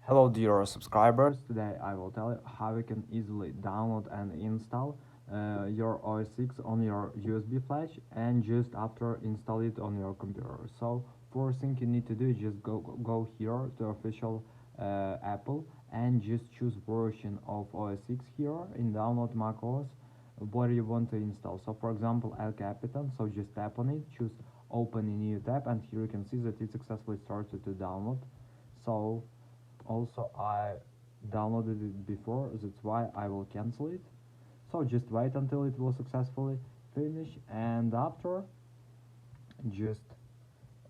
Hello dear subscribers, today I will tell you how you can easily download and install your OS 6 on your USB flash and just after install it on your computer. So first thing you need to do is just go here to official Apple and just choose version of OS 6 here in download macOS what you want to install. So for example El Capitan, so just tap on it, choose open a new tab, and here you can see that it successfully started to download. So also I downloaded it before, that's why I will cancel it. So just wait until it will successfully finish, and after just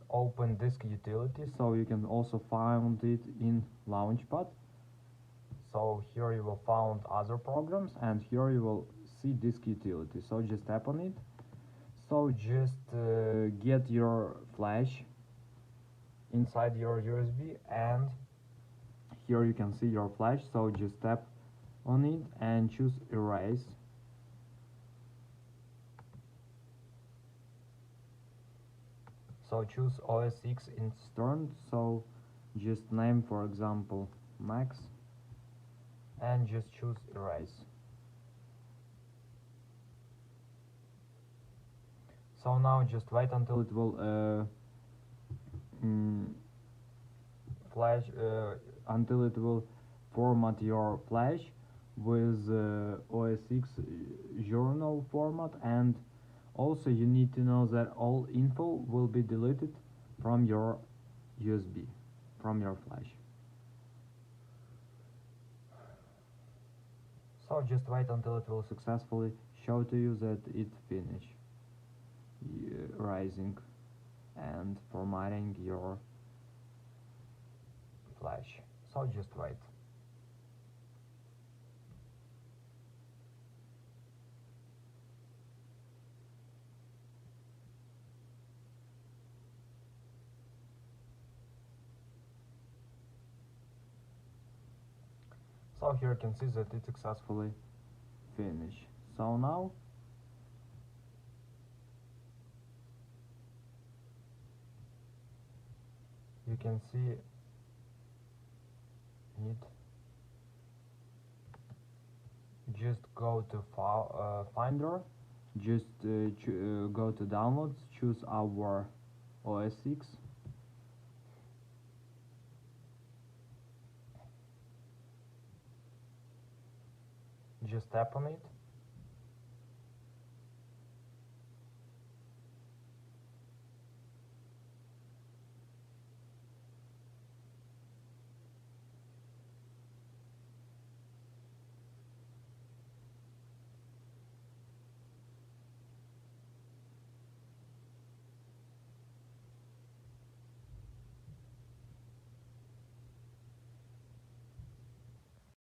open disk utility, so you can also find it in launchpad. So here you will find other programs, and here you will see disk utility, so just tap on it. So just get your flash inside your USB, and here you can see your flash, so just tap on it and choose erase. So choose OS 6 installed, so just name for example Max and just choose erase. So now just wait until it will flash until it will format your flash with OS 6 journal format, and also you need to know that all info will be deleted from your USB, from your flash. So just wait until it will successfully show to you that it finished rising and formatting your flash. So just wait. So here you can see that it successfully finished. So now you can see it. Just go to Finder, just go to Downloads, choose our OS 6, just tap on it,